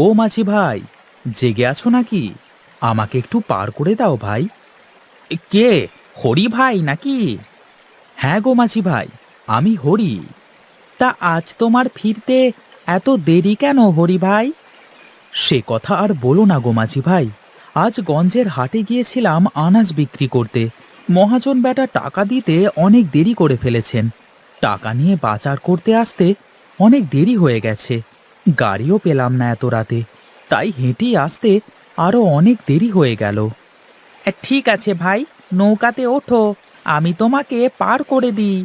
ও মাঝি ভাই, জেগে আছো নাকি? আমাকে একটু পার করে দাও ভাই। কে? হরি ভাই নাকি? হ্যাঁ গো মাঝি ভাই, আমি হরি। তা আজ তোমার ফিরতে এত দেরি কেন হরি ভাই? সে কথা আর বলো না গো মাঝি ভাই। আজ গঞ্জের হাটে গিয়েছিলাম আনাজ বিক্রি করতে। মহাজন বেটা টাকা দিতে অনেক দেরি করে ফেলেছেন। টাকা নিয়ে বাজার করতে আসতে অনেক দেরি হয়ে গেছে। গাড়িও পেলাম না এত রাতে, তাই হেঁটেই আসতে আরো অনেক দেরি হয়ে গেল। ঠিক আছে ভাই, নৌকাতে ওঠো, আমি তোমাকে পার করে দিই।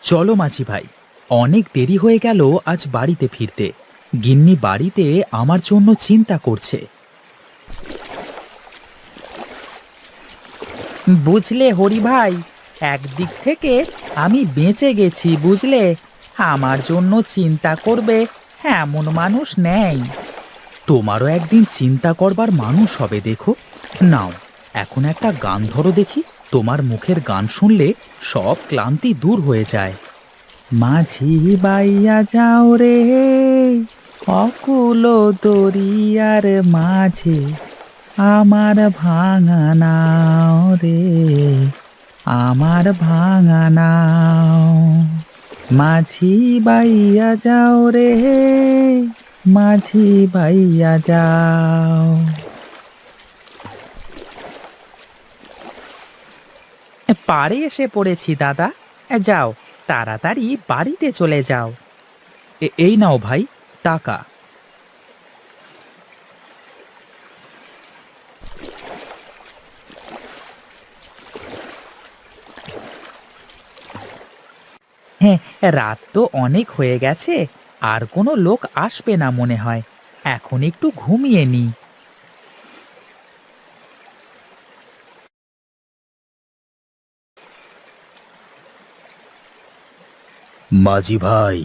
চলো মাঝি ভাই, অনেক দেরি হয়ে গেল আজ বাড়িতে ফিরতে। গিন্নি বাড়িতে আমার জন্য চিন্তা করছে। বুঝলে হরি ভাই, একদিক থেকে আমি বেঁচে গেছি বুঝলে। আমার জন্য চিন্তা করবে এমন মানুষ নেই। তোমারও একদিন চিন্তা করবার মানুষ হবে দেখো। নাও, এখন একটা গান ধরো দেখি। তোমার মুখের গান শুনলে সব ক্লান্তি দূর হয়ে যায়। মাঝি বাইয়া যাও রে, অকুল দরিয়ার মাঝে, আমার ভাঙা নাও রে, আমার ভাঙা নাও। মাঝি বাইয়া যাও রে, মাঝি বাইয়া যাও। পাড়ে এসে পড়েছি দাদা। যাও, তাড়াতাড়ি বাড়িতে চলে যাও। এই নাও ভাই, টাকা। হ্যাঁ, রাত তো অনেক হয়ে গেছে, আর কোনো লোক আসবে না মনে হয়। এখন একটু ঘুমিয়ে নি। মাঝি ভাই,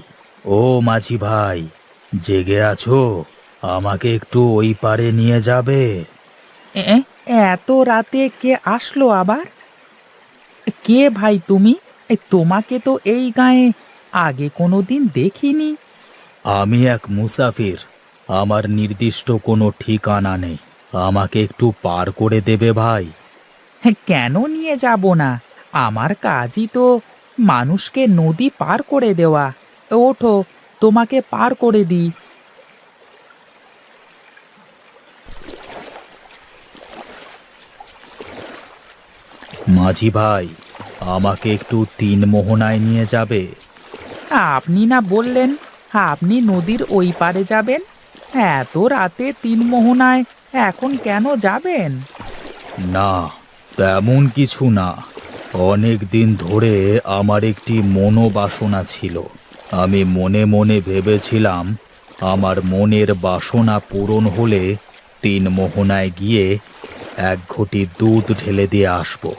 ও মাঝি ভাই, জেগে আছো? আমাকে একটু ওই পারে নিয়ে যাবে? এ, এত রাতে কে আসলো আবার? কে ভাই তুমি? তোমাকে তো এই গায়ে আগে কোনোদিন দেখিনি। আমি এক মুসাফির। আমার নির্দিষ্ট কোনো ঠিকানা নেই। আমাকে একটু পার করে দেবে ভাই? কেন নিয়ে যাব না? আমার কাজই তো মানুষকে নদী পার করে দেওয়া। ওঠো, তোমাকে পার করে দিই। মাঝি ভাই, আমাকে একটু তিন মোহনায় নিয়ে যাবে? আপনি না বললেন আপনি নদীর ওই পারে যাবেন? এত রাতে তিন মোহনায় এখন কেন যাবেন? না, তেমন কিছু না। অনেক দিন ধরে আমার একটি মনোবাসনা ছিল। আমি মনে মনে ভেবেছিলাম আমার মনের বাসনা পূরণ হলে তিন মোহনায় গিয়ে এক ঘটি দুধ ঢেলে দিয়ে আসবো।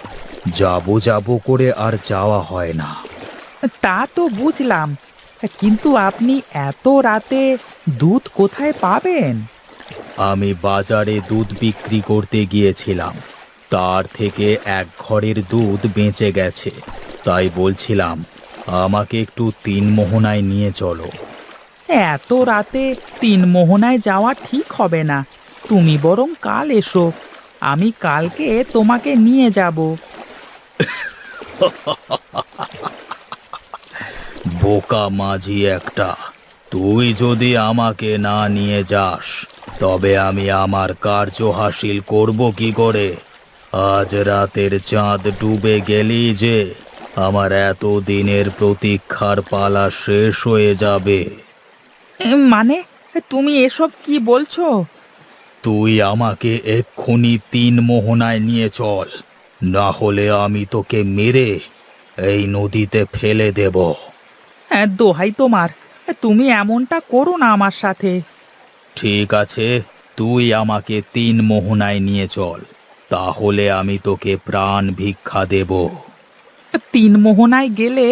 যাবো যাবো করে আর যাওয়া হয় না। তা তো বুঝলাম, কিন্তু আপনি এত রাতে দুধ কোথায় পাবেন? আমি বাজারে দুধ বিক্রি করতে গিয়েছিলাম, তার থেকে এক ঘরের দুধ বেঁচে গেছে। তাই বলছিলাম আমাকে একটু তিন মোহনায় নিয়ে চলো। এত রাতে তিন মোহনায় যাওয়া ঠিক হবে না। তুমি বরং কাল এসো, আমি কালকে তোমাকে নিয়ে যাব। বোকা মাঝি একটা! তুই যদি আমাকে না নিয়ে যাস, তবে আমি আমার কার্য হাসিল করব কি করে? আজ রাতের চাঁদ ডুবে গেলি যে আমার এত দিনের প্রতীক্ষার পালা শেষ হয়ে যাবে। মানে, তুমি এসব কি বলছো? তুই আমাকে এক্ষুনি তিন মোহনায় নিয়ে চল, না হলে আমি তোকে মেরে এই নদীতে ফেলে দেব। দোহাই তোমার, তুমি এমনটা করো না আমার সাথে। ঠিক আছে, তুই আমাকে তিন মোহনায় নিয়ে চল, তাহলে আমি তোকে প্রাণ ভিক্ষা দেব। তিন মোহনায় গেলে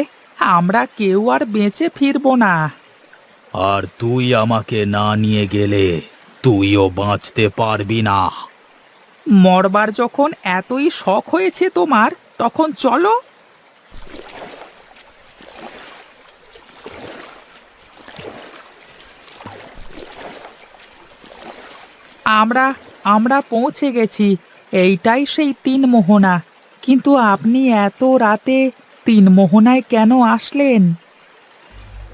আমরা কেউ আর বেঁচে ফিরবো না। আর তুই আমাকে না নিয়ে গেলে তুইও বাঁচতে পারবি না। মরবার যখন এতই শখ হয়েছে তোমার, তখন চলো। আমরা আমরা পৌঁছে গেছি। এইটাই সেই তিন মোহনা। কিন্তু আপনি এত রাতে তিন মোহনায় কেন আসলেন?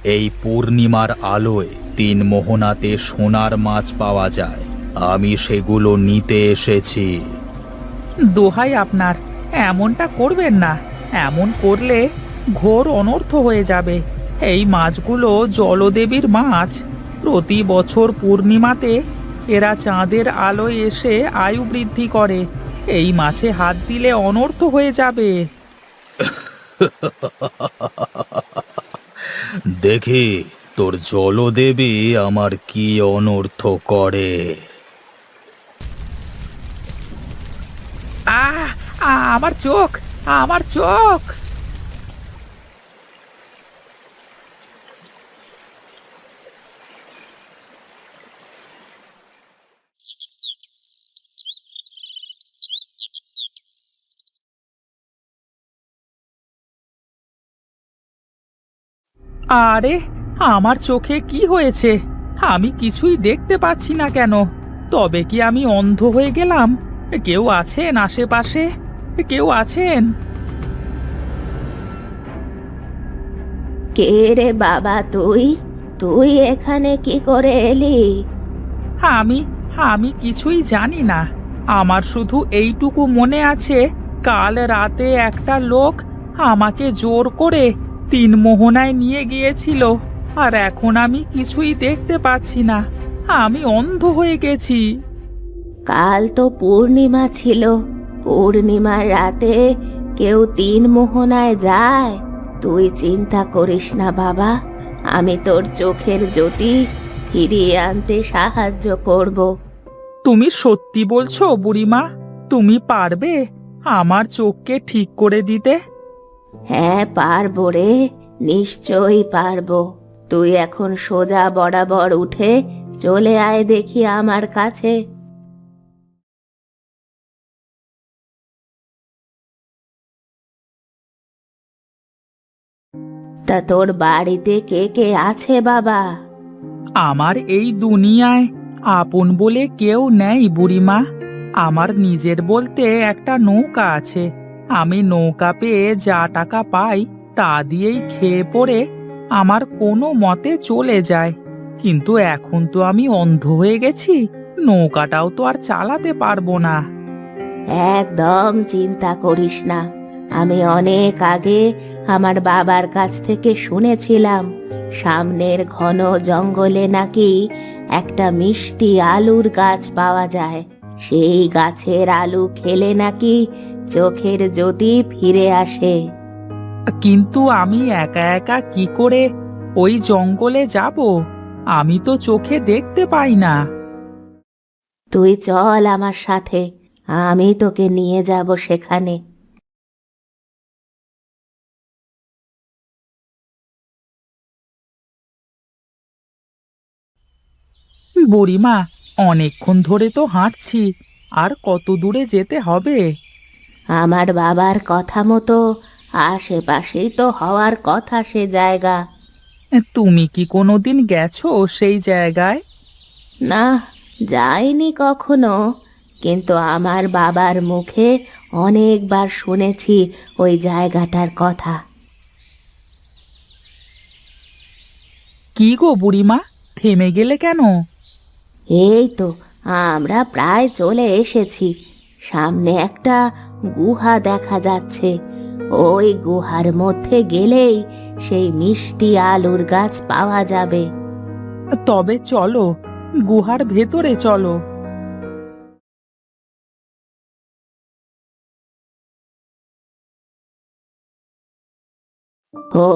এই পূর্ণিমার আলোয় তিন মোহনাতে সোনার মাছ পাওয়া যায়। আমি সেগুলো নিতে এসেছি। দোহাই আপনার, এমনটা করবেন না। এমন করলে ঘোর অনর্থ হয়ে যাবে। এই মাছগুলো জলদেবীর মাছ। প্রতি বছর পূর্ণিমাতে এরা চাঁদের আলোয় এসে আয়ু বৃদ্ধি করে। এই মাছে হাত দিলে অনর্থ হয়ে যাবে। দেখি তোর জলদেবী আমার কি অনর্থ করে। আহ আমার চোখ, আমার চোখ! আরে, আমার চোখে কি হয়েছে? আমি কিছুই দেখতে পাচ্ছি না কেন? তবে কি আমি অন্ধ হয়ে গেলাম? কেউ আছেন আশেপাশে? কেউ আছেন? কে রে বাবা, তুই তুই এখানে কি করে এলি? আমি আমি কিছুই জানি না। আমার শুধু এইটুকু মনে আছে, কাল রাতে একটা লোক আমাকে জোর করে তিন মোহনায় নিয়ে গিয়েছিল। আর এখন আমি কিছুই দেখতে পাচ্ছি না। আমি অন্ধ হয়ে গেছি। কাল তো পূর্ণিমা ছিল। পূর্ণিমার রাতে কেউ তিন মোহনায় যায়? তুই চিন্তা করিস না বাবা, আমি তোর চোখের জ্যোতি ফিরিয়ে আনতে সাহায্য করব। তুমি সত্যি বলছো বুড়িমা? তুমি পারবে আমার চোখকে ঠিক করে দিতে? হ্যাঁ পারবো রে, নিশ্চয়ই পারবো। তুই এখন সোজা বরাবর উঠে চলে আয় দেখি আমার কাছে। তা তোর বাড়িতে কে কে আছে বাবা? আমার এই দুনিয়ায় আপন বলে কেউ নেই বুড়িমা। আমার নিজের বলতে একটা নৌকা আছে। আমি নৌকা পেয়ে যা টাকা পাই তা দিয়েই খেয়ে পড়ে আমার কোনো মতে চলে যায়। কিন্তু এখন তো আমি অন্ধ হয়ে গেছি, নৌকাটাও তো আর চালাতে পারবো না। একদম চিন্তা করিস না। আমি অনেক আগে আমার বাবার কাছ থেকে শুনেছিলাম সামনের ঘন জঙ্গলে নাকি একটা মিষ্টি আলুর গাছ পাওয়া যায়। সেই গাছের আলু খেলে নাকি চোখের জ্যোতি ফিরে আসে। কিন্তু আমি একা একা কি করে ওই জঙ্গলে যাব? আমি তো চোখে দেখতে পাই না। তুই চল আমার সাথে, আমি তোকে নিয়ে যাব সেখানে। বুড়িমা, অনেকক্ষণ ধরে তো হাঁটছি, আর কত দূরে যেতে হবে? আমার বাবার কথা মতো আশেপাশেই তো হওয়ার কথা সে জায়গা। তুমি কি কোনোদিন গেছো সেই জায়গায়? না, যাইনি কখনো, কিন্তু আমার বাবার মুখে অনেকবার শুনেছি ওই জায়গাটার কথা। কি গো বুড়িমা, থেমে গেলে কেন? এই তো আমরা প্রায় চলে এসেছি। সামনে একটা গুহা দেখা যাচ্ছে। ওই গুহার মধ্যে গেলেই সেই মিষ্টি আলুর গাছ পাওয়া যাবে। তবে চলো, গুহার ভেতরে চলো।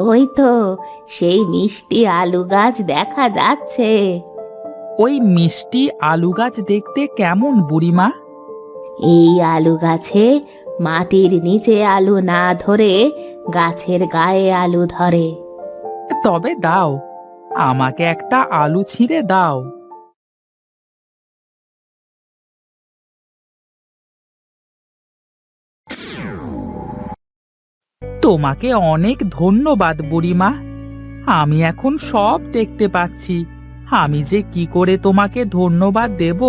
ওই তো সেই মিষ্টি আলু গাছ দেখা যাচ্ছে। ওই মিষ্টি আলু গাছ দেখতে কেমন বুড়িমা? এই আলু গাছে মাটির নিচে আলু না ধরে গাছের গায়ে আলু ধরে। তবে দাও, আমাকে একটা আলু ছিঁড়ে দাও। তোমাকে অনেক ধন্যবাদ বুড়িমা। আমি এখন সব দেখতে পাচ্ছি। আমি যে কি করে তোমাকে ধন্যবাদ দেব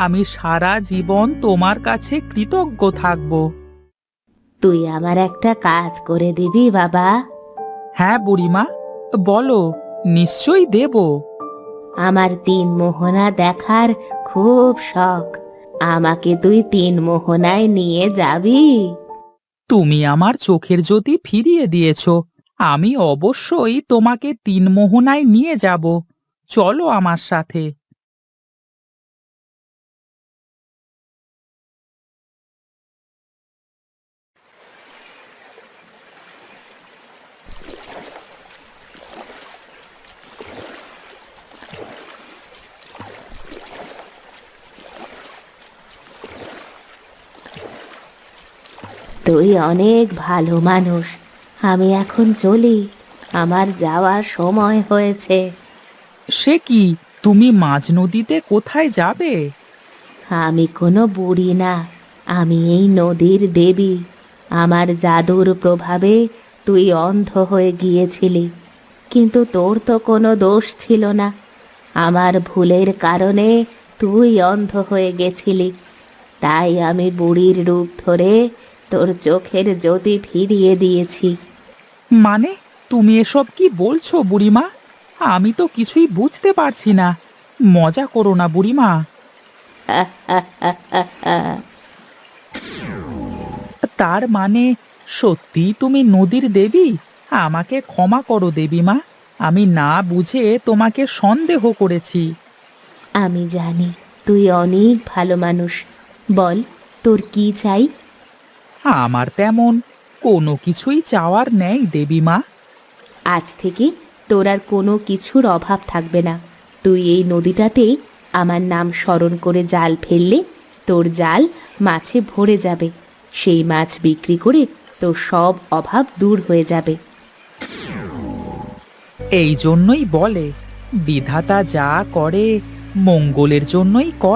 আমি সারা জীবন তোমার কাছে কৃতজ্ঞ থাকব। তুই আমার একটা কাজ করে দিবি বাবা? হ্যাঁ বুড়িমা, বলো, নিশ্চয়ই দেব। আমার তিন মোহনা দেখার খুব শখ। আমাকে তুই তিন মোহনায় নিয়ে যাবি? তুমি আমার চোখের জ্যোতি ফিরিয়ে দিয়েছ, আমি অবশ্যই তোমাকে তিন মোহনায় নিয়ে যাব। চলো আমার সাথে। তুই অনেক ভালো মানুষ। আমি এখন চলি, আমার যাওয়ার সময় হয়েছে। সে কি, তুমি মাঝ নদীতে কোথায় যাবে? আমি কোনো বুড়ি না, আমি এই নদীর দেবী। আমার জাদুর প্রভাবে তুই অন্ধ হয়ে গিয়েছিলি, কিন্তু তোর তো কোনো দোষ ছিল না। আমার ভুলের কারণে তুই অন্ধ হয়ে গেছিলি, তাই আমি বুড়ির রূপ ধরে তোর চোখের জ্যোতি ফিরিয়ে দিয়েছি। মানে, তুমি এসব কি বলছো বুড়িমা? আমি তো কিছুই বুঝতে পারছি না। মজা করো না বুড়িমা। তার মানে সত্যিই তুমি নদীর দেবী? আমাকে ক্ষমা করো দেবীমা, আমি না বুঝে তোমাকে সন্দেহ করেছি। আমি জানি তুই অনেক ভালো মানুষ। বল, তোর কি চাই? আমার তেমন কোনো কিছুই চাওয়ার নেই দেবীমা। আজ থেকে তোর আর কোনো কিছুর অভাব থাকবে না। তুই এই নদীটাতে আমার নাম স্মরণ করে জাল ফেললে তোর জাল মাছে ভরে যাবে। সেই মাছ বিক্রি করে তোর সব অভাব দূর হয়ে যাবে। এই জন্যই বলে, বিধাতা যা করে মঙ্গলের জন্যই করে।